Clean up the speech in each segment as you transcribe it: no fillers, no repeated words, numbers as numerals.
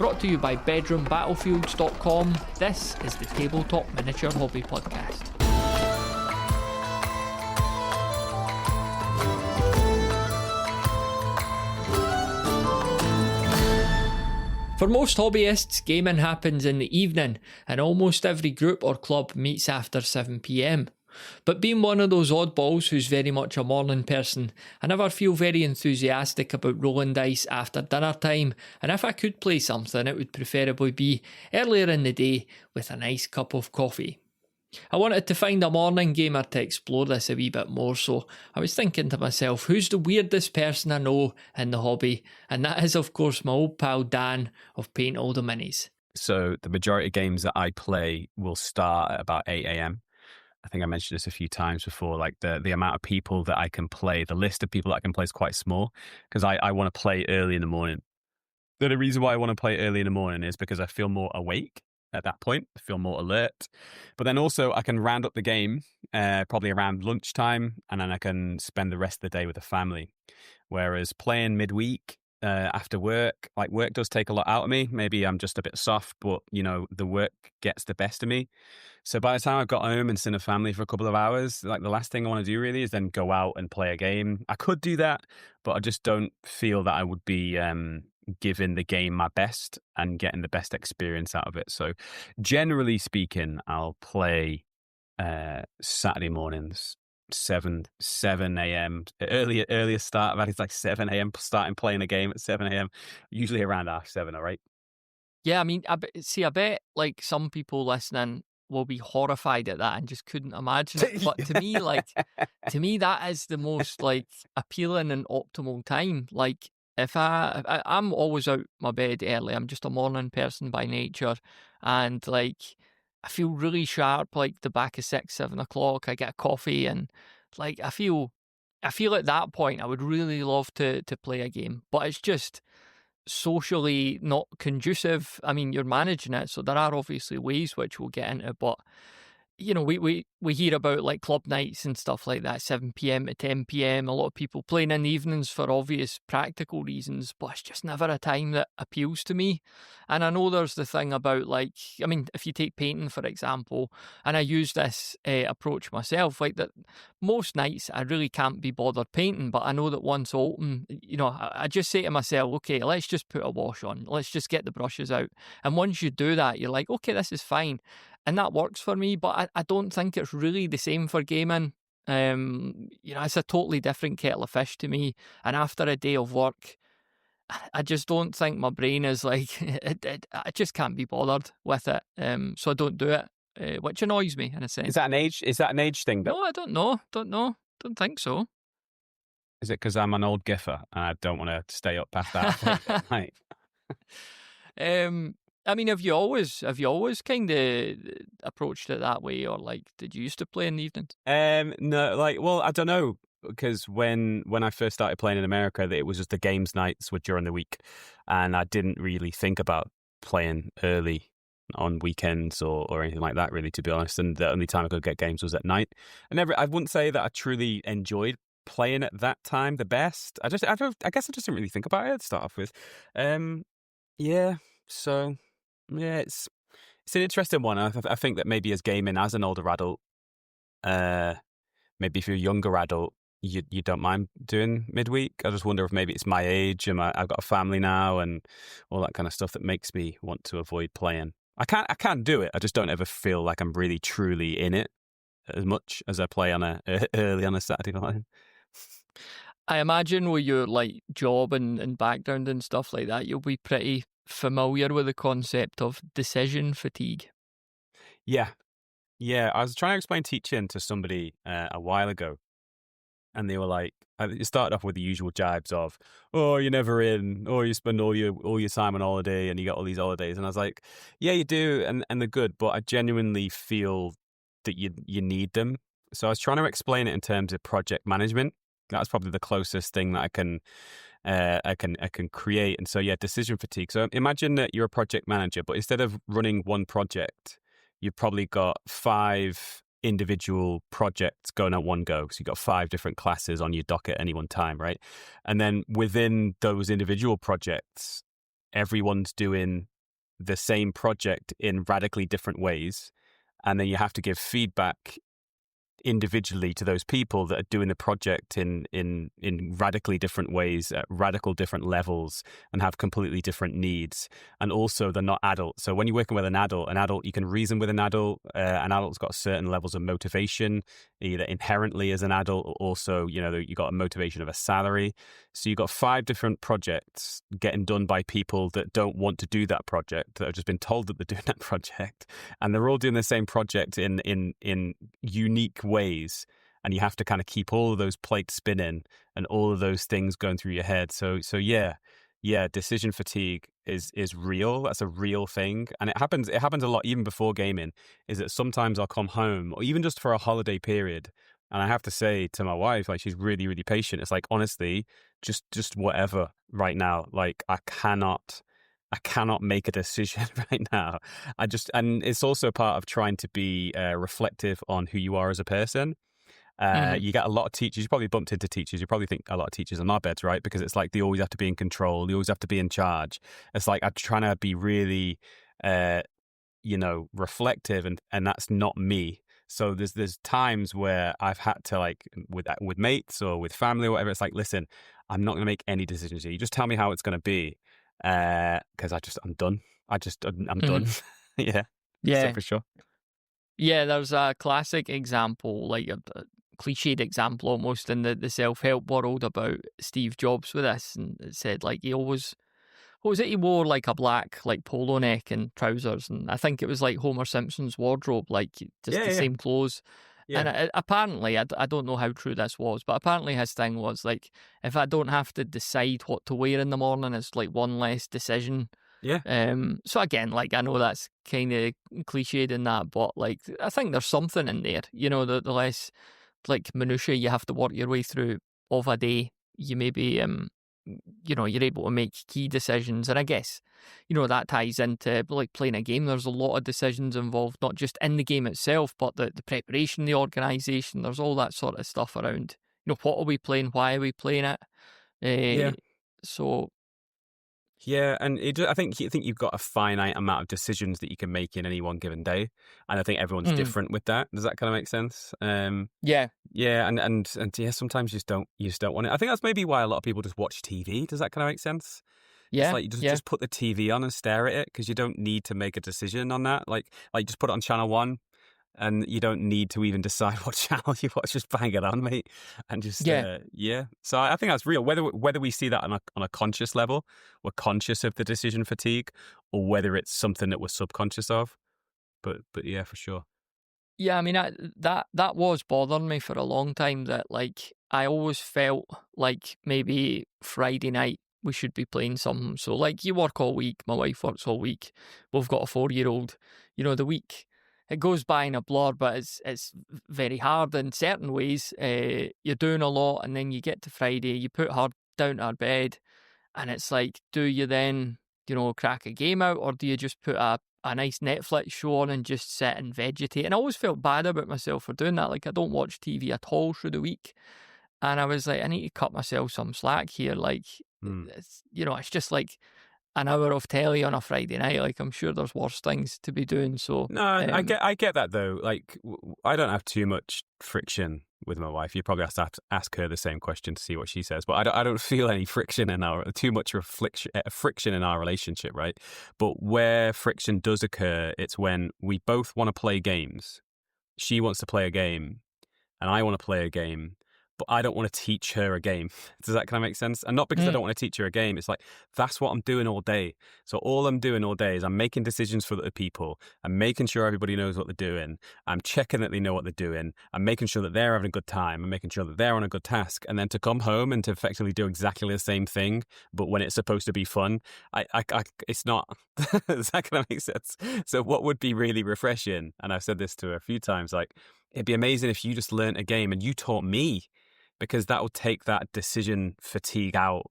Brought to you by bedroombattlefields.com, this is the Tabletop Miniature Hobby Podcast. For most hobbyists, gaming happens in the evening, and almost every group or club meets after 7 PM. But being one of those oddballs who's very much a morning person, I never feel very enthusiastic about rolling dice after dinner time, and if I could play something, it would preferably be earlier in the day with a nice cup of coffee. I wanted to find a morning gamer to explore this a wee bit more, so I was thinking to myself, who's the weirdest person I know in the hobby? And that is, of course, my old pal Dan of Paint All the Minis. So the majority of games that I play will start at about 8 a.m. I think I mentioned this a few times before, like the amount of people that I can play, the list of people that I can play is quite small because I want to play early in the morning. The reason why I want to play early in the morning is because I feel more awake at that point. I feel more alert. But then also I can round up the game probably around lunchtime, and then I can spend the rest of the day with the family. Whereas playing midweek after work, like work does take a lot out of me. Maybe I'm just a bit soft, but you know, the work gets the best of me. So by the time I've got home and seen a family for a couple of hours, like the last thing I want to do really is then go out and play a game. I could do that, but I just don't feel that I would be giving the game my best and getting the best experience out of it. So generally speaking, I'll play Saturday mornings, 7 a.m. Earliest start I've had is like 7 a.m. starting playing a game at 7 a.m. Usually around 7:30, all right? Yeah, I mean, I bet like some people listening will be horrified at that and just couldn't imagine it. But to me, that is the most like appealing and optimal time. Like if I'm always out my bed early. I'm just a morning person by nature, and like I feel really sharp. Like the back of 6, 7 o'clock, I get a coffee, and like I feel at that point I would really love to play a game, but it's just socially not conducive. I mean, you're managing it, so there are obviously ways which we'll get into, but you know, we hear about like club nights and stuff like that, 7 PM to 10 PM. A lot of people playing in the evenings for obvious practical reasons, but it's just never a time that appeals to me. And I know there's the thing about like, I mean, if you take painting, for example, and I use this approach myself, like that most nights I really can't be bothered painting, but I know that once open, you know, I just say to myself, okay, let's just put a wash on. Let's just get the brushes out. And once you do that, you're like, okay, this is fine. And that works for me, but I don't think it's really the same for gaming. You know, it's a totally different kettle of fish to me. And after a day of work, I just don't think my brain is like, I just can't be bothered with it. So I don't do it, which annoys me in a sense. Is that an age thing? No, I don't know. Don't think so. Is it because I'm an old giffer and I don't want to stay up past that night? I mean, have you always kind of approached it that way, or like, did you used to play in the evenings? No, like, well, I don't know, because when I first started playing in America, it was just the games nights were during the week, and I didn't really think about playing early on weekends or anything like that, really, to be honest. And the only time I could get games was at night. I wouldn't say that I truly enjoyed playing at that time the best. I guess I just didn't really think about it to start off with. Yeah, so. Yeah, it's an interesting one. I think that maybe as gaming as an older adult, maybe if you're a younger adult, you don't mind doing midweek. I just wonder if maybe it's my age and I've got a family now and all that kind of stuff that makes me want to avoid playing. I can't do it. I just don't ever feel like I'm really truly in it as much as I play early on a Saturday morning. I imagine with your like job and background and stuff like that, you'll be pretty familiar with the concept of decision fatigue. Yeah. I was trying to explain teaching to somebody a while ago, and they were like, it started off with the usual jibes of, "Oh, you're never in," or "You spend all your time on holiday, and you got all these holidays." And I was like, "Yeah, you do, and they're good, but I genuinely feel that you need them." So I was trying to explain it in terms of project management. That's probably the closest thing that I can create. And so, yeah, decision fatigue. So imagine that you're a project manager, but instead of running one project, you've probably got 5 individual projects going at one go. So you've got 5 different classes on your docket at any one time, right? And then within those individual projects, everyone's doing the same project in radically different ways, and then you have to give feedback individually to those people that are doing the project in radically different ways at radical different levels and have completely different needs. And also they're not adults, so when you're working with an adult, you can reason with an adult's got certain levels of motivation, either inherently as an adult, or also, you know, you got a motivation of a salary. So you've got 5 different projects getting done by people that don't want to do that project, that have just been told that they're doing that project, and they're all doing the same project in unique ways, and you have to kind of keep all of those plates spinning and all of those things going through your head. So yeah, decision fatigue is real. That's a real thing, and it happens a lot even before gaming. Is that sometimes I'll come home, or even just for a holiday period, and I have to say to my wife, like, she's really, really patient. It's like, honestly, just whatever right now. Like, I cannot make a decision right now. And it's also part of trying to be reflective on who you are as a person. Hmm. You get a lot of teachers. You probably bumped into teachers. You probably think a lot of teachers are knobheads, right? Because it's like they always have to be in control. They always have to be in charge. It's like I'm trying to be really, reflective, and that's not me. So there's times where I've had to, like, with mates or with family or whatever. It's like, listen, I'm not going to make any decisions here. You just tell me how it's going to be, because I'm done. I'm Hmm. done. Yeah. So Yeah. for sure. Yeah, there's a classic example, like a cliched example almost in the self-help world about Steve Jobs with this, and it said like he always, what was it? He wore like a black like polo neck and trousers, and I think it was like Homer Simpson's wardrobe, like just Yeah, the yeah, same clothes. yeah, And apparently, I don't know how true this was, but apparently his thing was like, if I don't have to decide what to wear in the morning, it's like one less decision. yeah, So again, like I know that's kind of cliched in that, but like I think there's something in there. You know, the less like minutiae you have to work your way through of a day, you maybe you're able to make key decisions. And I guess, that ties into like playing a game. There's a lot of decisions involved, not just in the game itself, but the preparation, the organisation. There's all that sort of stuff around. What are we playing? Why are we playing it? yeah. Uh, so. Yeah, and I think you've got a finite amount of decisions that you can make in any one given day, and I think everyone's Mm, different with that. Does that kind of make sense? yeah, Yeah, and yeah, sometimes you just don't want it. I think that's maybe why a lot of people just watch TV. Does that kind of make sense? It's yeah, like you just yeah. just put the TV on and stare at it, because you don't need to make a decision on that. Like just put it on channel 1, and you don't need to even decide what channel you watch. Just bang it on, mate, and just Yeah. yeah. So I think that's real. Whether we see that on a conscious level, we're conscious of the decision fatigue, or whether it's something that we're subconscious of. But yeah, for sure. Yeah, I mean, that was bothering me for a long time, that like I always felt like maybe Friday night we should be playing something. So like you work all week, my wife works all week. We've got a 4-year-old. The week it goes by in a blur, but it's very hard in certain ways. You're doing a lot, and then you get to Friday, you put her down to her bed, and it's like, do you then, crack a game out, or do you just put a nice Netflix show on and just sit and vegetate? And I always felt bad about myself for doing that. Like, I don't watch TV at all through the week. And I was like, I need to cut myself some slack here. Like, Hmm. it's just like an hour of telly on a Friday night. Like, I'm sure there's worse things to be doing. So, No, I get that though. Like, I don't have too much friction with my wife. You probably have to ask her the same question to see what she says. But I don't feel any friction in too much friction in our relationship, right? But where friction does occur, it's when we both want to play games. She wants to play a game, and I want to play a game, but I don't want to teach her a game. Does that kind of make sense? And not because I mm, don't want to teach her a game. It's like, that's what I'm doing all day. So all I'm doing all day is I'm making decisions for other people. I'm making sure everybody knows what they're doing. I'm checking that they know what they're doing. I'm making sure that they're having a good time. I'm making sure that they're on a good task. And then to come home and to effectively do exactly the same thing, but when it's supposed to be fun, it's not. Does that kind of make sense? So what would be really refreshing, and I've said this to her a few times, like, it'd be amazing if you just learnt a game and you taught me, because that will take that decision fatigue out,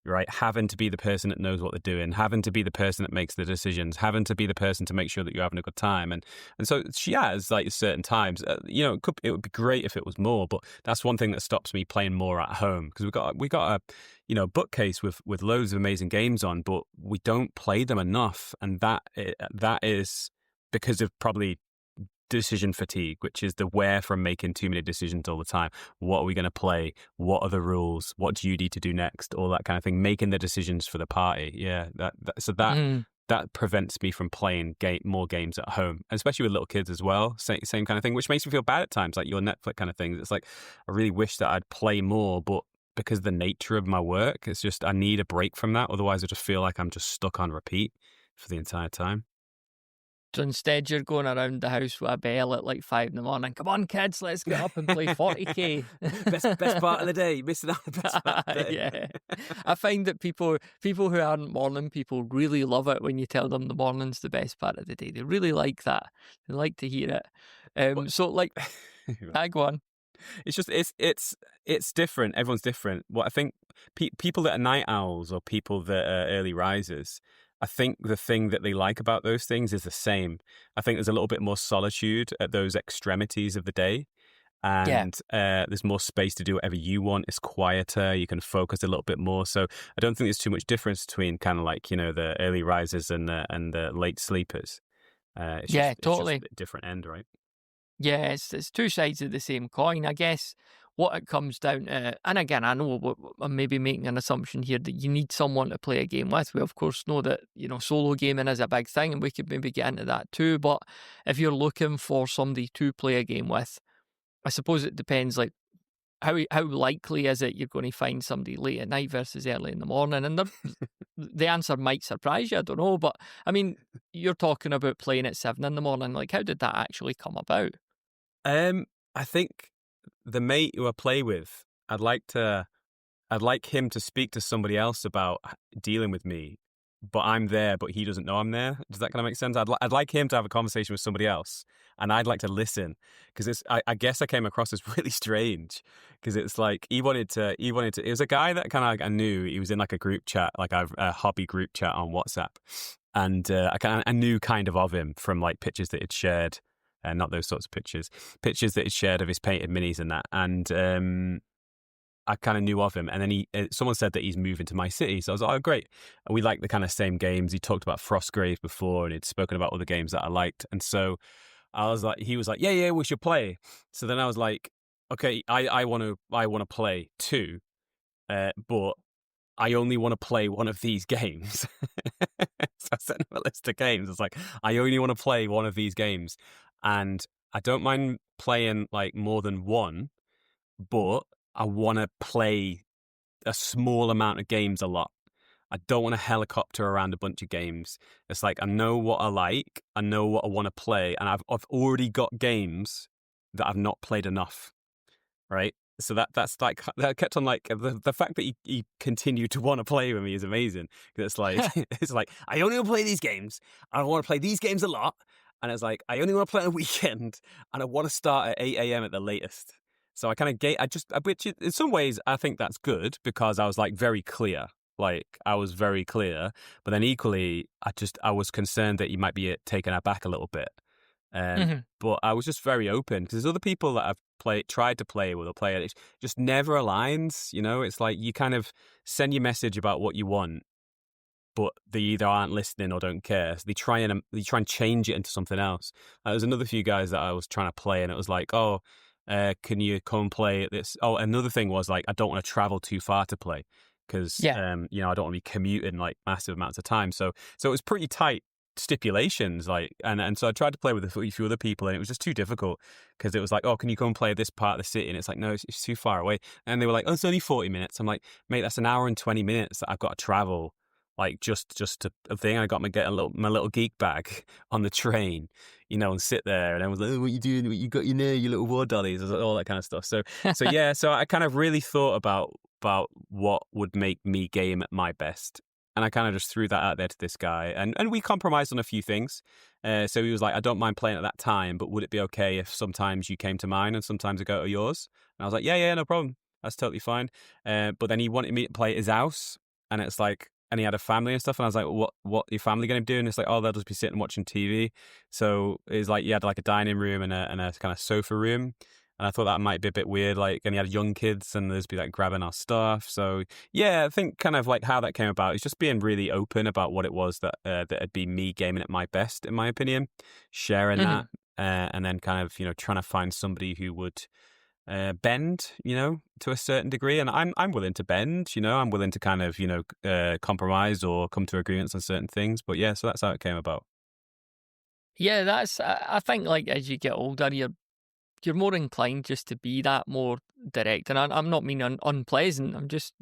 right? Having to be the person that knows what they're doing, having to be the person that makes the decisions, having to be the person to make sure that you're having a good time. And so she has like certain times, it would be great if it was more, but that's one thing that stops me playing more at home, because we got a, bookcase with loads of amazing games on, but we don't play them enough. And that is because of probably decision fatigue, which is the wear from making too many decisions all the time. What are we going to play? What are the rules? What do you need to do next? All that kind of thing. Making the decisions for the party. Yeah. That prevents me from playing more games at home, especially with little kids as well. Same kind of thing, which makes me feel bad at times, like your Netflix kind of things. It's like, I really wish that I'd play more, but because of the nature of my work, it's just, I need a break from that. Otherwise I just feel like I'm just stuck on repeat for the entire time. So instead, you're going around the house with a bell at like 5 a.m. Come on, kids, let's get up and play 40k. best part of the day. Missing out the best part of the day. Yeah, I find that people who aren't morning people really love it when you tell them the morning's the best part of the day. They really like that. They like to hear it. So like, go on. It's just it's different. Everyone's different. What I think people that are night owls or people that are early risers, I think the thing that they like about those things is the same. I think there's a little bit more solitude at those extremities of the day. And there's more space to do whatever you want. It's quieter. You can focus a little bit more. So I don't think there's too much difference between kind of like, the early risers and the late sleepers. Totally. It's just a different end, right? Yeah, it's two sides of the same coin. I guess what it comes down to, and again, I know I'm maybe making an assumption here that you need someone to play a game with. We of course know that, solo gaming is a big thing, and we could maybe get into that too. But if you're looking for somebody to play a game with, I suppose it depends, like, how likely is it you're going to find somebody late at night versus early in the morning? And the answer might surprise you, I don't know. But I mean, you're talking about playing at 7 in the morning. Like, how did that actually come about? I think the mate who I play with, I'd like him to speak to somebody else about dealing with me, but I'm there, but he doesn't know I'm there. Does that kind of make sense? I'd like him to have a conversation with somebody else, and I'd like to listen, because I guess I came across as really strange, because it's like he wanted to. It was a guy that kind of like I knew. He was in like a group chat, like a hobby group chat on WhatsApp, and I knew kind of him from like pictures that he'd shared. Not those sorts of pictures that he'd shared of his painted minis and that. And I kind of knew of him. And then someone said that he's moving to my city. So I was like, oh, great. And we like the kind of same games. He talked about Frostgrave before, and he'd spoken about other games that I liked. And so he was like, yeah, we should play. So then I was like, okay, I want to play too. But I only want to play one of these games. So I sent him a list of games. It's like, I only want to play one of these games. And I don't mind playing like more than one, but I want to play a small amount of games a lot. I don't want to helicopter around a bunch of games. It's like, I know what I like, I know what I want to play, and I've already got games that I've not played enough, right? So that's like, that kept on like, the fact that he continued to want to play with me is amazing. Because it's like, it's like, I only want to play these games, I want to play these games a lot, and it's like, I only want to play on a weekend, and I want to start at 8 a.m. at the latest. So I kind of which in some ways I think that's good, because I was like very clear. Like, I was very clear, but then equally, I was concerned that you might be taken aback a little bit. But I was just very open, because there's other people that I've tried to play with or play, and it just never aligns. It's like you kind of send your message about what you want, but they either aren't listening or don't care. So they try and change it into something else. There's another few guys that I was trying to play, and it was like, oh, can you come play at this? Oh, another thing was like, I don't want to travel too far to play, because I don't want to be commuting like massive amounts of time. So it was pretty tight stipulations, like, and so I tried to play with a few other people, and it was just too difficult, because it was like, oh, can you come play this part of the city? And it's like, no, it's too far away. And they were like, oh, it's only 40 minutes. I'm like, mate, that's an hour and 20 minutes that I've got to travel, like just to a thing. I got my my little geek bag on the train, and sit there, and I was like, oh, what you doing? What you got your little war dollies, all that kind of stuff. So I kind of really thought about what would make me game at my best. And I kind of just threw that out there to this guy, and we compromised on a few things. So he was like, I don't mind playing at that time, but would it be okay if sometimes you came to mine and sometimes I go to yours? And I was like, yeah, no problem. That's totally fine. But then he wanted me to play at his house. and it's like, and he had a family and stuff, and I was like, what your family going to be doing? It's like, oh, they'll just be sitting watching TV. So it's like, you had like a dining room and a kind of sofa room. And I thought that might be a bit weird, like, and he had young kids and there's be like grabbing our stuff. So yeah, I think kind of like how that came about is just being really open about what it was that, that'd be me gaming at my best, in my opinion, sharing that, Mhm. and then kind of, trying to find somebody who would, bend, to a certain degree. And I'm willing to bend, I'm willing to kind of, compromise or come to agreements on certain things. But yeah, so that's how it came about. Yeah, that's I think like as you get older, you're more inclined just to be that more direct, and I'm not meaning unpleasant. I'm just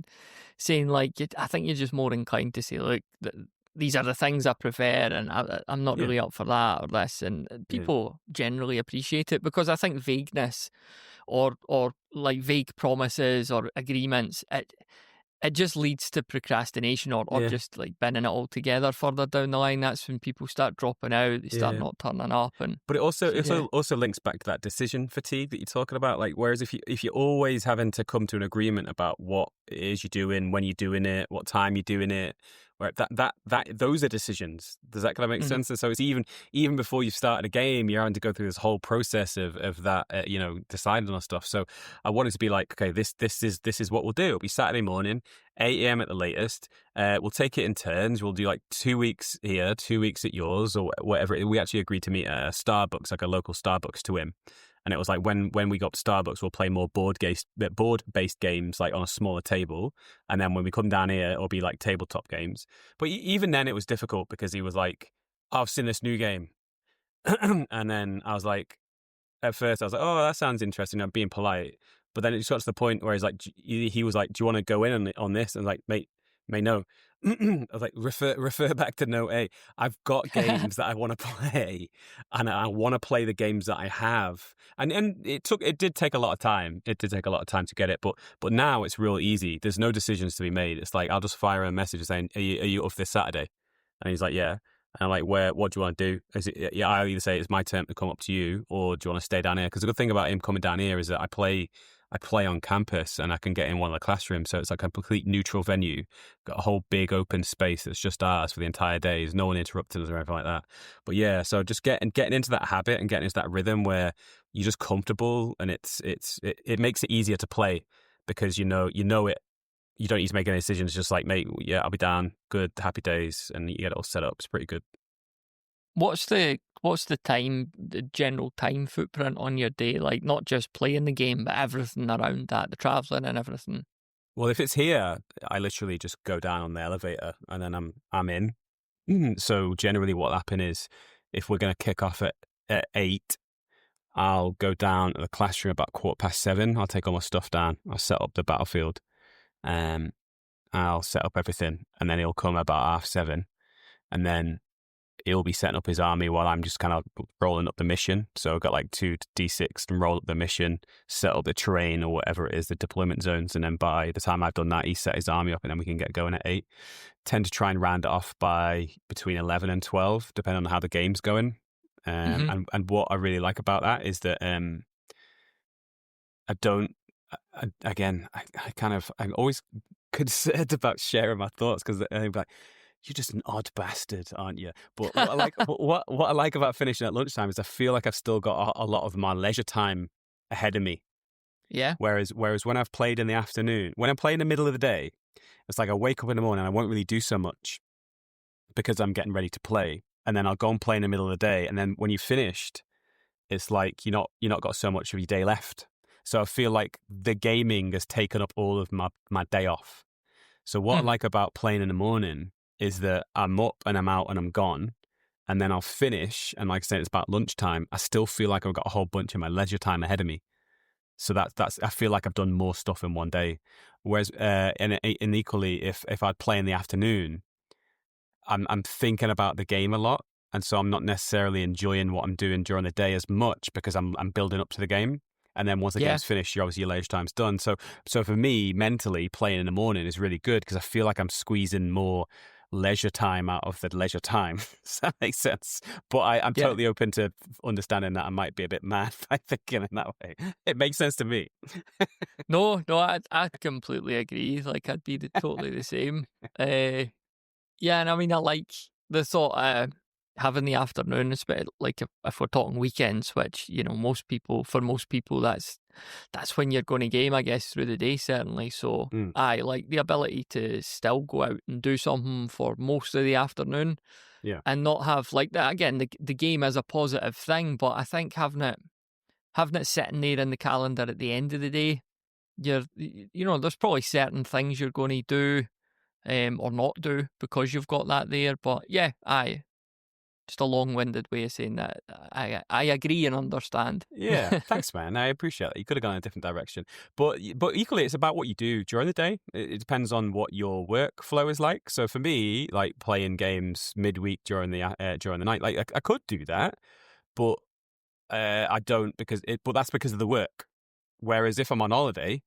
saying like I think you're just more inclined to say, look, these are the things I prefer, and I'm not Yeah, really up for that or this, and yeah, people generally appreciate it because I think vagueness or like vague promises or agreements, it just leads to procrastination or yeah, just like binning it all together further down the line. That's when people start dropping out, they start yeah. not turning up, and But it also so it yeah. also links back to that decision fatigue that you're talking about. Like, whereas if you're always having to come to an agreement about what it is you're doing, when you're doing it, what time you're doing it, where that those are decisions. Does that kind of make Mhm. sense? And so it's even before you've started a game, you're having to go through this whole process of that, deciding on stuff. So I wanted to be like, okay, this is what we'll do. It'll be Saturday morning, 8 a.m. at the latest. We'll take it in turns. We'll do like 2 weeks here, 2 weeks at yours, or whatever. We actually agreed to meet at a Starbucks, like a local Starbucks to him. And it was like when we got to Starbucks, we'll play more board-based games like on a smaller table. And then when we come down here, it'll be like tabletop games. But even then, it was difficult because he was like, "I've seen this new game," and then I was like, at first, I was like, "Oh, that sounds interesting." I'm being polite, but then it just got to the point where he's like, he was like, "Do you want to go in on this?" And I was like, mate, no." I was like, refer back to note A. I've got games that I want to play, and I want to play the games that I have. And it did take a lot of time. It did take a lot of time to get it, but now it's real easy. There's no decisions to be made. It's like I'll just fire a message saying, "Are you up this Saturday?" And he's like, "Yeah." And I'm like, what do you want to do? Is it, yeah, I'll either say it's my turn to come up to you, or do you want to stay down here? Because the good thing about him coming down here is that I play on campus and I can get in one of the classrooms. So it's like a complete neutral venue, got a whole big open space that's just ours for the entire day. There's no one interrupting us or anything like that. But yeah, so just getting into that habit and getting into that rhythm where you're just comfortable, and it makes it easier to play because it. You don't need to make any decisions. Just like, mate, yeah, I'll be down. Good, happy days, and you get it all set up. It's pretty good. The general time footprint on your day? Like not just playing the game, but everything around that, the traveling and everything. Well, if it's here, I literally just go down on the elevator and then I'm in. So generally, what happen is if we're going to kick off at 8, I'll go down to the classroom about 7:15. I'll take all my stuff down. I'll set up the battlefield. Um, I'll set up everything, and then he'll come about 7:30, and then he'll be setting up his army while I'm just kind of rolling up the mission. So I've got like 2d6 and roll up the mission, set up the terrain or whatever it is, the deployment zones. And then by the time I've done that, he's set his army up and then we can get going at 8. Tend to try and round it off by between 11 and 12, depending on how the game's going. Hmm. And what I really like about that is that I don't, again, I'm always concerned about sharing my thoughts because I'm like, you're just an odd bastard, aren't you? But what I like, what I like about finishing at lunchtime is I feel like I've still got a lot of my leisure time ahead of me. Yeah. Whereas when I've played in the afternoon, when I play in the middle of the day, it's like I wake up in the morning and I won't really do so much because I'm getting ready to play, and then I'll go and play in the middle of the day, and then when you've finished, it's like you're not got so much of your day left. So I feel like the gaming has taken up all of my day off. So what I Hmm. like about playing in the morning is that I'm up and I'm out and I'm gone, and then I'll finish. And like I said, it's about lunchtime. I still feel like I've got a whole bunch of my leisure time ahead of me. So that's I feel like I've done more stuff in one day. Whereas, and equally, if I'd play in the afternoon, I'm thinking about the game a lot, and so I'm not necessarily enjoying what I'm doing during the day as much because I'm building up to the game. And then once the Yeah. game's finished, your leisure time's done. So for me, mentally, playing in the morning is really good because I feel like I'm squeezing more leisure time out of the leisure time. Does that make sense? But I'm Yeah. totally open to understanding that I might be a bit mad by thinking in that way. It makes sense to me. No, I completely agree. Like, I'd be totally the same. Uh, yeah, and I mean, I like the thought of having the afternoon, especially like if we're talking weekends, which for most people, that's when you're going to game, I guess, through the day certainly. So Mm, I like the ability to still go out and do something for most of the afternoon yeah. and not have like that. Again, the game is a positive thing, but I think having it sitting there in the calendar at the end of the day, there's probably certain things you're going to do or not do because you've got that there. But yeah, just a long-winded way of saying that I agree and understand. Yeah, thanks, man. I appreciate that. You could have gone in a different direction, but equally, it's about what you do during the day. It depends on what your workflow is like. So for me, like playing games midweek during the night, like I could do that, but I don't but that's because of the work. Whereas if I'm on holiday,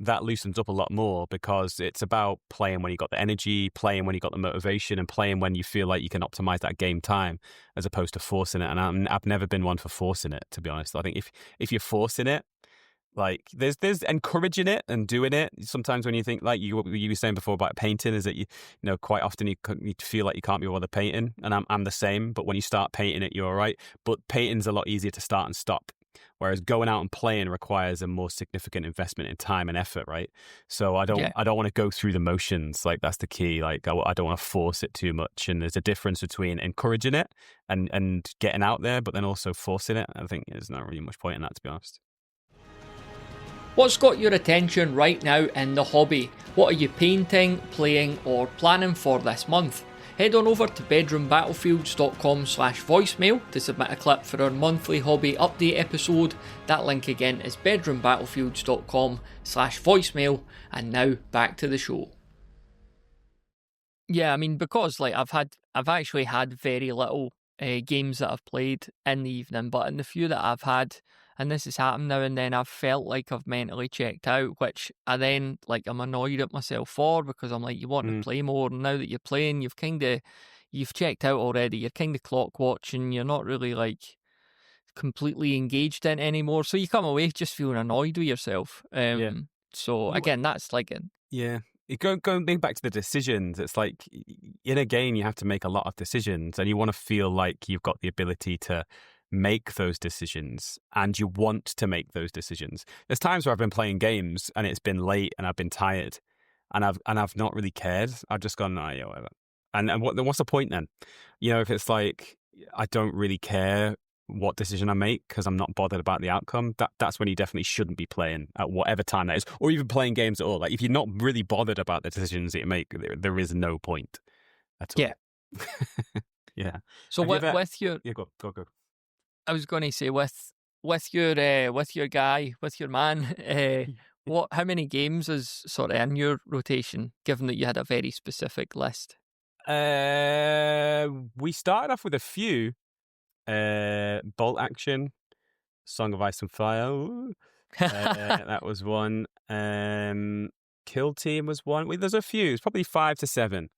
that loosens up a lot more because it's about playing when you got the energy, playing when you got the motivation, and playing when you feel like you can optimize that game time as opposed to forcing it. And I've never been one for forcing it, to be honest. I think if you're forcing it, like there's encouraging it and doing it. Sometimes when you think, like you were saying before about painting, is that you know quite often you feel like you can't be bothered painting, and I'm the same. But when you start painting it, you're all right. But painting's a lot easier to start and stop. Whereas going out and playing requires a more significant investment in time and effort, right? So I don't Yeah. I don't want to go through the motions. Like that's the key. Like I don't want to force it too much. And there's a difference between encouraging it and getting out there, but then also forcing it. I think there's not really much point in that, to be honest. What's got your attention right now in the hobby? What are you painting, playing, or planning for this month? Head on over to bedroombattlefields.com/voicemail to submit a clip for our monthly hobby update episode. That link again is bedroombattlefields.com/voicemail. And now back to the show. Yeah, I mean, because like I've actually had very little games that I've played in the evening, but in the few that I've had, and this has happened now and then, I've felt like I've mentally checked out, which I then like I'm annoyed at myself for because I'm like, you want to play more, and now that you're playing, you've checked out already. You're kind of clock watching. You're not really like completely engaged in it anymore, so you come away just feeling annoyed with yourself. Yeah. So You, again, that's like Yeah. Going back to the decisions, it's like in a game you have to make a lot of decisions and you want to feel like you've got the ability to make those decisions and you want to make those decisions. There's times where I've been playing games and it's been late and I've been tired and I've not really cared. I've just gone, oh, yeah, whatever. And what's the point then? You know, if it's like I don't really care what decision I make because I'm not bothered about the outcome, that's when you definitely shouldn't be playing at whatever time that is, or even playing games at all. Like if you're not really bothered about the decisions that you make, there is no point at all. yeah. Yeah. So Have you ever? with your Yeah, go. I was going to say with your guy, with your man, how many games is sort of in your rotation? Given that you had a very specific list. We started off with a few. Bolt Action, Song of Ice and Fire. That was one. Kill Team was one. There's a few. It's probably 5 to 7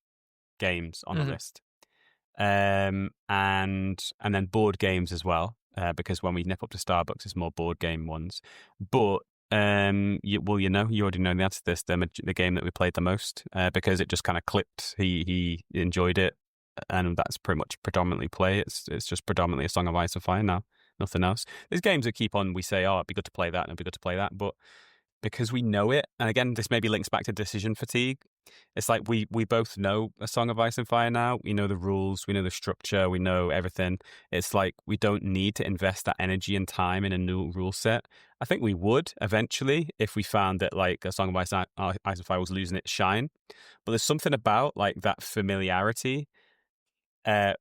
games on the list. And then board games as well, because when we nip up to Starbucks, it's more board game ones. But you already know the answer to this. The game that we played the most, because it just kind of clicked. He enjoyed it, and that's pretty much predominantly play. It's just predominantly a Song of Ice and Fire now, nothing else. There's games that keep on. We say, oh, it'd be good to play that, and it'd be good to play that, but because we know it, and again, this maybe links back to decision fatigue. It's like we both know a Song of Ice and Fire now. We know the rules, we know the structure, we know everything. It's like we don't need to invest that energy and time in a new rule set. I think we would eventually if we found that like a Song of Ice and Fire was losing its shine. But there's something about like that familiarity, but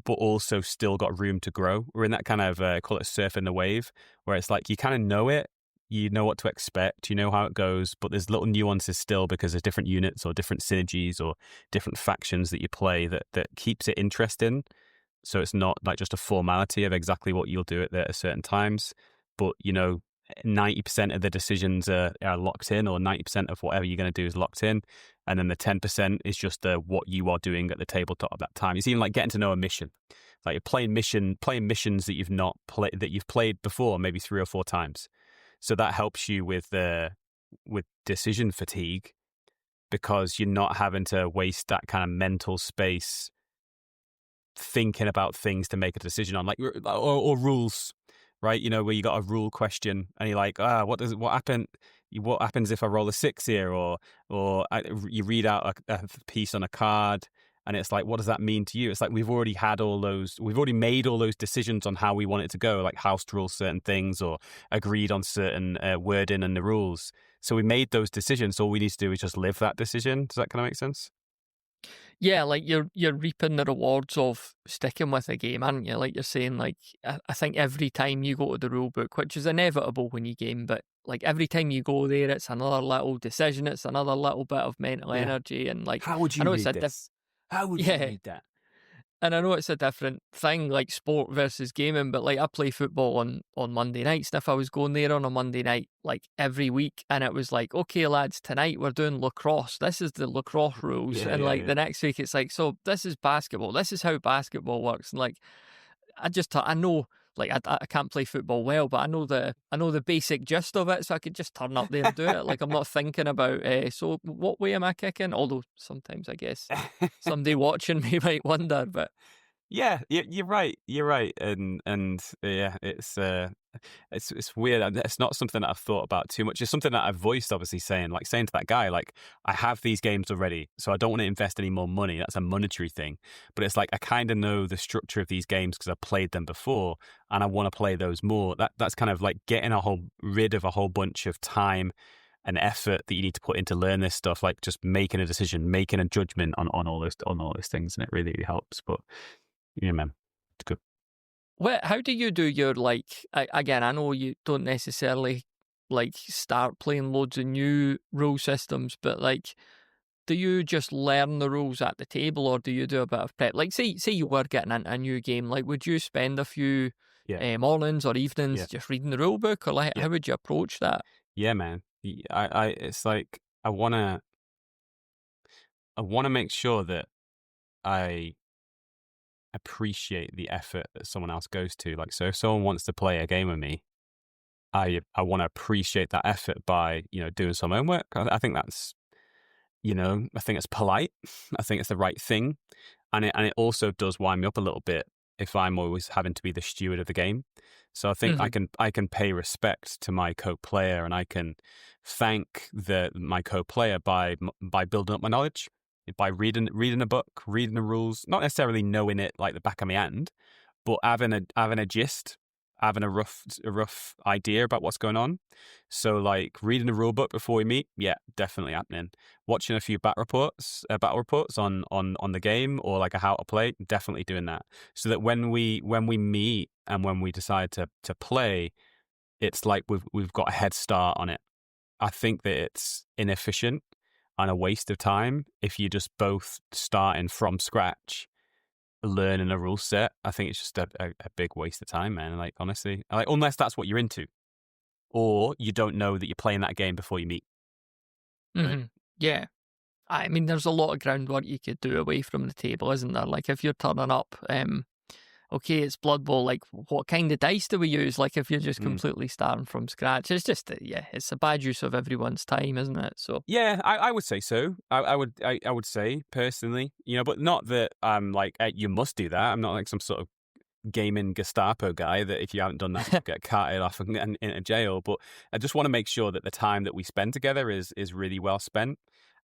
also still got room to grow. We're in that kind of call it surfing the wave, where it's like you kind of know it. You know what to expect, you know how it goes, but there's little nuances still because there's different units or different synergies or different factions that you play that keeps it interesting. So it's not like just a formality of exactly what you'll do at certain times, but you know 90% of the decisions are locked in, or 90% of whatever you're going to do is locked in, and then the 10% is just what you are doing at the tabletop at that time. It's even like getting to know a mission. Like you're playing missions that you've not played, that you've played before, maybe 3 or 4 times. So that helps you with decision fatigue, because you're not having to waste that kind of mental space thinking about things to make a decision on, like or rules, right? You know, where you got a rule question and you're like, what happens if I roll a 6 here, or you read out a piece on a card, and it's like, what does that mean to you? It's like we've already made all those decisions on how we want it to go, like house rule certain things or agreed on certain wording and the rules. So we made those decisions. All we need to do is just live that decision. Does that kind of make sense? Yeah, like you're reaping the rewards of sticking with a game, aren't you? Like you're saying, like I think every time you go to the rule book, which is inevitable when you game, but like every time you go there, it's another little decision, it's another little bit of mental energy, and like How would I you know read this? How would you yeah, read that? and I know it's a different thing, like sport versus gaming, but like I play football on Monday nights, and if I was going there on a Monday night, like every week, and it was like, okay, lads, tonight we're doing lacrosse. This is the lacrosse rules, and like the next week it's like, so this is basketball. This is how basketball works, and like I know. Like I can't play football well, but I know the basic gist of it, so I could just turn up there and do it. Like I'm not thinking about so what way am I kicking? Although sometimes I guess somebody watching me might wonder, but Yeah, you're right. You're right, and yeah, it's weird. It's not something that I've thought about too much. It's something that I've voiced, obviously, saying to that guy, like, I have these games already, so I don't want to invest any more money. That's a monetary thing, but it's like I kind of know the structure of these games because I've played them before, and I want to play those more. That's kind of like getting rid of a whole bunch of time and effort that you need to put into learn this stuff, like just making a decision, making a judgment on all those things, and it really helps. But yeah, man, it's good. how do you do your like? Again, I know you don't necessarily like start playing loads of new rule systems, but like, do you just learn the rules at the table, or do you do a bit of prep? Like, say you were getting into a new game, like, would you spend a few Yeah, mornings or evenings yeah, just reading the rule book, or like, yeah, how would you approach that? yeah, man. It's like I wanna make sure that I appreciate the effort that someone else goes to. Like, so if someone wants to play a game with me, I want to appreciate that effort by, doing some homework. I think that's, I think it's polite. I think it's the right thing. And it also does wind me up a little bit if I'm always having to be the steward of the game. So I think Hmm. I can pay respect to my co-player, and I can thank my co-player by building up my knowledge, by reading a book, reading the rules, not necessarily knowing it like the back of my hand, but having a gist, having a rough idea about what's going on. So like reading the rule book before we meet, yeah, definitely happening. Watching a few battle reports on the game, or like a how to play, definitely doing that. So that when we meet and when we decide to play, it's like we've got a head start on it. I think that it's inefficient and a waste of time if you just both starting from scratch learning a rule set. I think it's just a big waste of time, man. Like, honestly, like, unless that's what you're into, or you don't know that you're playing that game before you meet, right? Hmm. Yeah. I mean, there's a lot of groundwork you could do away from the table, isn't there? Like, if you're turning up, okay, it's Blood Bowl, like, what kind of dice do we use? Like, if you're just Mm. completely starting from scratch, it's just, yeah, it's a bad use of everyone's time, isn't it? So, Yeah, I would say so. I would say personally, but not that I'm like, you must do that. I'm not like some sort of gaming Gestapo guy that if you haven't done that, you get carted off and into jail. But I just want to make sure that the time that we spend together is really well spent,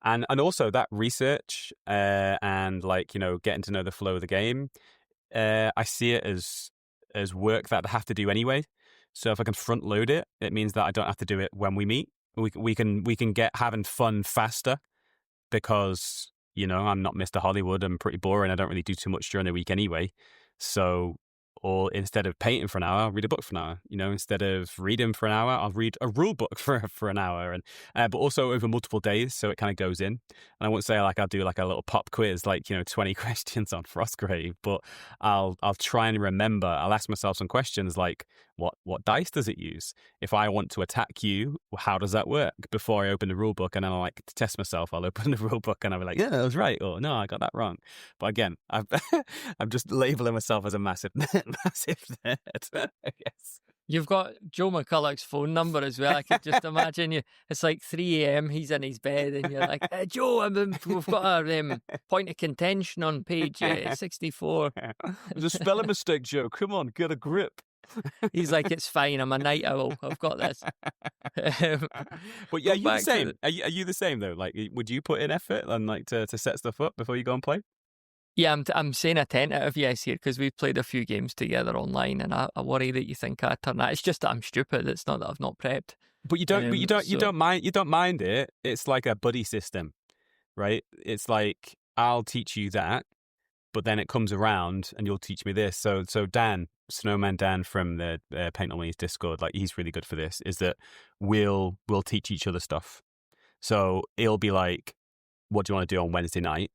and also that research and like getting to know the flow of the game. I see it as work that I have to do anyway. So if I can front load it, it means that I don't have to do it when we meet. We can get having fun faster because I'm not Mr. Hollywood. I'm pretty boring. I don't really do too much during the week anyway. So or instead of painting for an hour, I'll read a book for an hour. Instead of reading for an hour, I'll read a rule book for an hour, and but also over multiple days, so it kind of goes in. And I won't say like I'll do like a little pop quiz, like 20 questions on Frostgrave, but I'll try and remember. I'll ask myself some questions like, what dice does it use? If I want to attack you, how does that work? Before I open the rule book, and then I like to test myself. I'll open the rule book and I'll be like, yeah, that was right, or no, I got that wrong. But again, I'm just labeling myself as a massive massive nerd, I guess. You've got Joe McCulloch's phone number as well. I could just imagine you. It's like 3 a.m. He's in his bed, and you're like, Joe, we've got our point of contention on page 64. There's a spelling mistake, Joe. Come on, get a grip. He's like, it's fine. I'm a night owl. I've got this. But yeah, are you the same? Are you the same though? Like, would you put in effort and like to set stuff up before you go and play? Yeah, I'm saying a tentative yes here because we've played a few games together online, and I worry that you think I turn that. It's just that I'm stupid. It's not that I've not prepped. But you don't. You don't mind it. It's like a buddy system, right? It's like I'll teach you that, but then it comes around and you'll teach me this. So Dan, Snowman Dan from the Paint on Wings Discord, like he's really good for this. Is that we'll teach each other stuff. So it'll be like, what do you want to do on Wednesday night?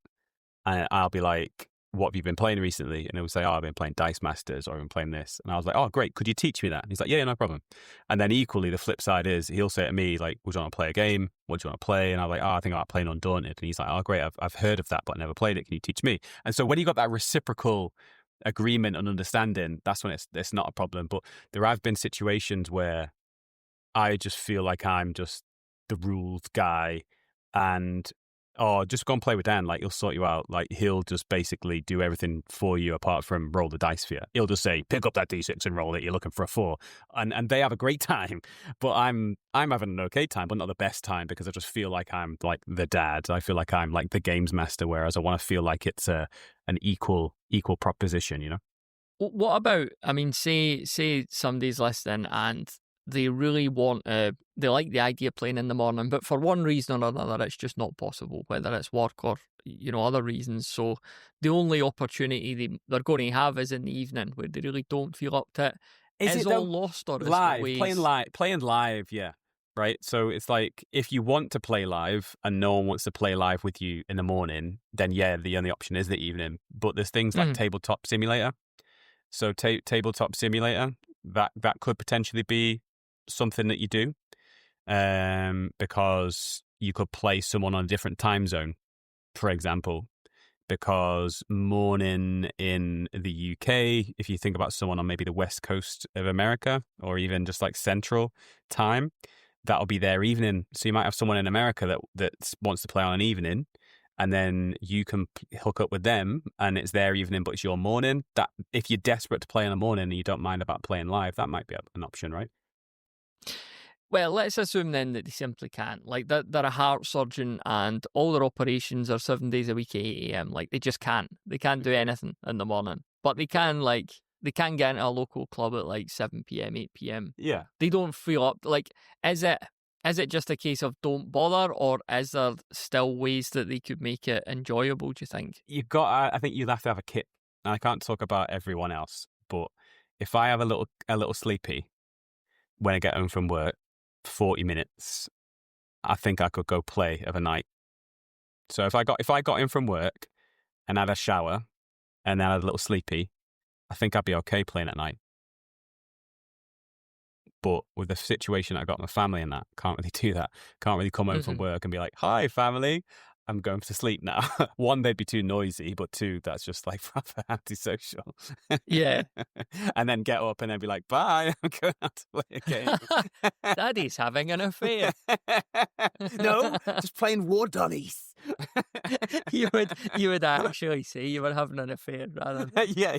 And I'll be like, what have you been playing recently? And he'll say, I've been playing Dice Masters, or I've been playing this. And I was like, oh, great. Could you teach me that? And he's like, yeah, no problem. And then equally, the flip side is he'll say to me, like, would you want to play a game? What do you want to play? And I'm like, I think I'm playing Undaunted. And he's like, oh, great. I've heard of that, but I never played it. Can you teach me? And so when you got that reciprocal agreement and understanding, that's when it's not a problem. But there have been situations where I just feel like I'm just the rules guy, and just go and play with Dan. Like, he'll sort you out. Like, he'll just basically do everything for you apart from roll the dice for you. He'll just say, pick up that D6 and roll it. You're looking for a 4. And they have a great time. But I'm having an okay time, but not the best time, because I just feel like I'm like the dad. I feel like I'm like the games master, whereas I want to feel like it's an equal proposition, What about, I mean, say somebody's listening and they really want they like the idea of playing in the morning, but for one reason or another, it's just not possible, whether it's work or, other reasons. So the only opportunity they're going to have is in the evening, where they really don't feel up to it. Is it all lost, or is live? Ways? Playing live, yeah. Right? So it's like, if you want to play live and no one wants to play live with you in the morning, then yeah, the only option is the evening. But there's things like Tabletop Simulator. So Tabletop Simulator, that could potentially be something that you do, because you could play someone on a different time zone, for example, because morning in the UK, if you think about someone on maybe the west coast of America, or even just like central time, that'll be their evening. So you might have someone in America that wants to play on an evening, and then you can hook up with them and it's their evening, but it's your morning. That, if you're desperate to play in the morning and you don't mind about playing live, that might be an option, right? Well, let's assume then that they simply can't. Like, they're a heart surgeon and all their operations are 7 days a week at 8 a.m. Like, they just can't. They can't do anything in the morning. But they can get into a local club at like 7 p.m., 8 p.m. Yeah. They don't feel up. Like, is it just a case of don't bother, or is there still ways that they could make it enjoyable, do you think? I think you'd have to have a kit. And I can't talk about everyone else, but if I have a little sleepy when I get home from work, 40 minutes, I think I could go play of a night. So if I got in from work and had a shower and then had a little sleepy, I think I'd be okay playing at night. But with the situation I got with my family and that, can't really do that. Can't really come home from work and be like, hi, family, I'm going to sleep now. One, they'd be too noisy, but two, that's just like proper antisocial. Yeah. And then get up and then be like, bye, I'm going out to play a game. Daddy's having an affair. No, just playing war dollies. You would actually say you were having an affair rather than... Yeah.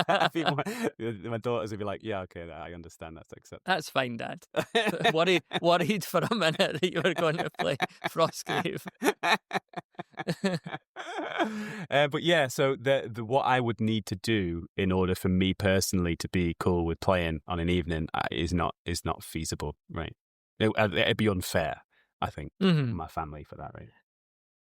I think my daughters would be like, yeah, okay, I understand, that's acceptable. That's fine, Dad. worried for a minute that you were going to play Frostgrave. But yeah, so the what I would need to do in order for me personally to be cool with playing on an evening is not feasible, right? It'd be unfair, I think, for my family for that, right?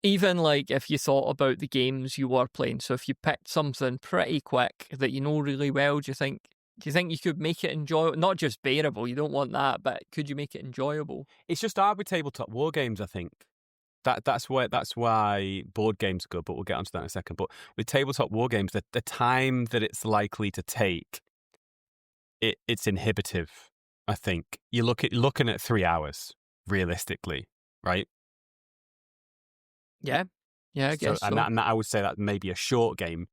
Even like if you thought about the games you were playing, so if you picked something pretty quick that you know really well, do you think you could make it enjoyable? Not just bearable, you don't want that, but could you make it enjoyable? It's just hard with tabletop war games, I think. That's why board games are good, but we'll get onto that in a second. But with tabletop war games, the time that it's likely to take, it's inhibitive. I think you're looking at 3 hours realistically, right? Yeah, I guess so. And that I would say that may be a short game.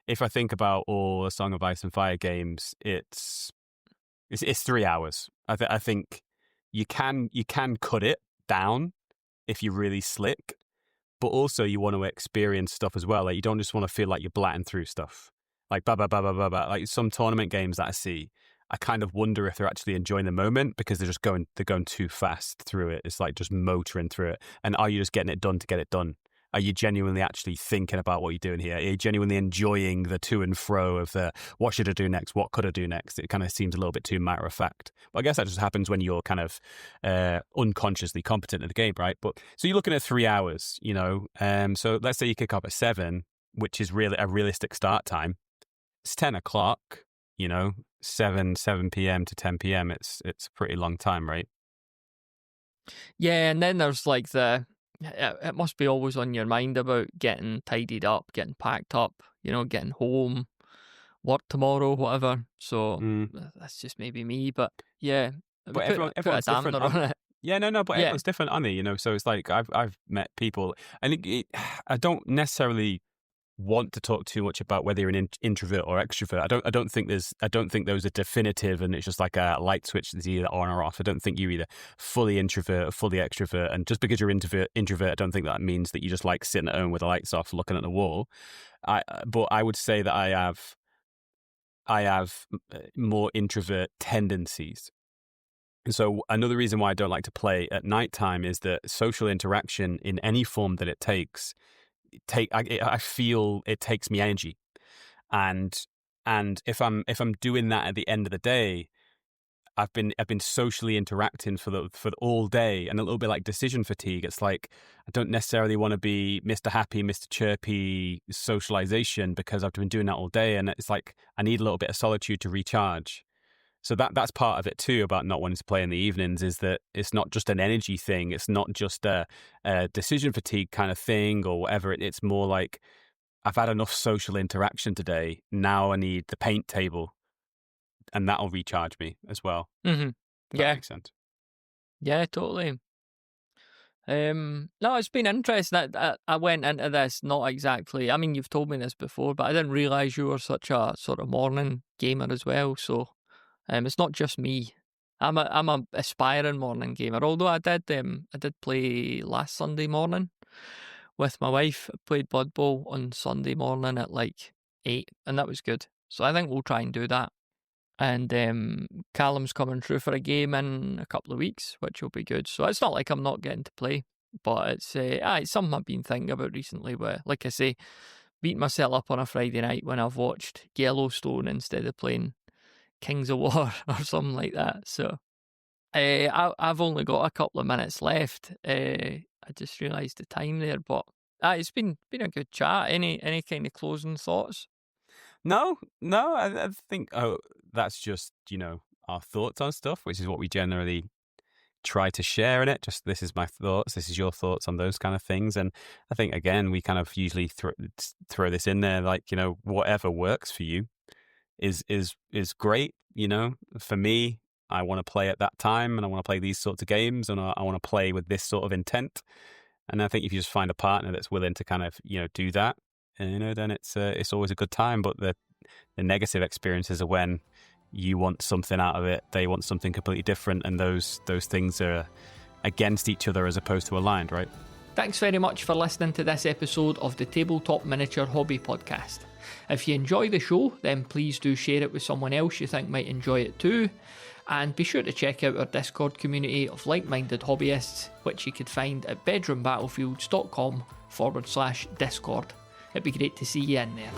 If I think about all the Song of Ice and Fire games, it's 3 hours. I think you can cut it down if you're really slick, but also you want to experience stuff as well. Like you don't just want to feel like you're blatting through stuff. Like blah blah blah blah blah blah. Like some tournament games that I see, I kind of wonder if they're actually enjoying the moment because they're going too fast through it. It's like just motoring through it. And are you just getting it done to get it done? Are you genuinely actually thinking about what you're doing here? Are you genuinely enjoying the to and fro of the what should I do next? What could I do next? It kind of seems a little bit too matter of fact. But I guess that just happens when you're kind of unconsciously competent in the game, right? But so you're looking at 3 hours, you know. So let's say you kick off at 7, which is really a realistic start time. It's 10 o'clock, you know, 7 p.m. to 10 p.m. It's a pretty long time, right? Yeah, and then there's like it must be always on your mind about getting tidied up, getting packed up, you know, getting home, work tomorrow, whatever. So that's just maybe me, but yeah. But everyone's different. On it. Yeah, no, but everyone's different, aren't they? You know, so it's like I've met people, and I don't necessarily want to talk too much about whether you're an introvert or extrovert. I don't think those are definitive, and it's just like a light switch that's either on or off. I don't think you're either fully introvert or fully extrovert, and just because you're introvert, I don't think that means that you just like sitting at home with the lights off, looking at the wall. But I would say that I have more introvert tendencies. And so another reason why I don't like to play at nighttime is that social interaction in any form that it takes. I feel it takes me energy, and if I'm doing that at the end of the day, I've been socially interacting for the all day, and a little bit like decision fatigue. It's like I don't necessarily want to be Mr. Happy, Mr. Chirpy socialization because I've been doing that all day, and it's like I need a little bit of solitude to recharge. So that's part of it too about not wanting to play in the evenings, is that it's not just an energy thing. It's not just a decision fatigue kind of thing or whatever. It's more like I've had enough social interaction today. Now I need the paint table, and that'll recharge me as well. Mm-hmm. That makes sense. Yeah, totally. No, it's been interesting. I went into this not exactly. I mean, you've told me this before, but I didn't realize you were such a sort of morning gamer as well. So. It's not just me. I'm a aspiring morning gamer. Although I did play last Sunday morning with my wife. I played Blood Bowl on Sunday morning at like 8, and that was good. So I think we'll try and do that. And Callum's coming through for a game in a couple of weeks, which will be good. So it's not like I'm not getting to play, but it's something I've been thinking about recently. Where, like I say, beat myself up on a Friday night when I've watched Yellowstone instead of playing Kings of War or something like that. So I've only got a couple of minutes left. I just realised the time there, but it's been a good chat. Any kind of closing thoughts? No, I think that's just, you know, our thoughts on stuff, which is what we generally try to share in it. Just this is my thoughts, this is your thoughts on those kind of things. And I think again we kind of usually throw this in there, like, you know, whatever works for you is great. You know, for me, I want to play at that time, and I want to play these sorts of games, and I want to play with this sort of intent. And I think if you just find a partner that's willing to kind of, you know, do that, you know, then it's always a good time. But the negative experiences are when you want something out of it, they want something completely different, and those things are against each other as opposed to aligned, right? Thanks very much for listening to this episode of the Tabletop Miniature Hobby Podcast. If you enjoy the show, then please do share it with someone else you think might enjoy it too. And be sure to check out our Discord community of like-minded hobbyists, which you could find at bedroombattlefields.com/Discord. It'd be great to see you in there.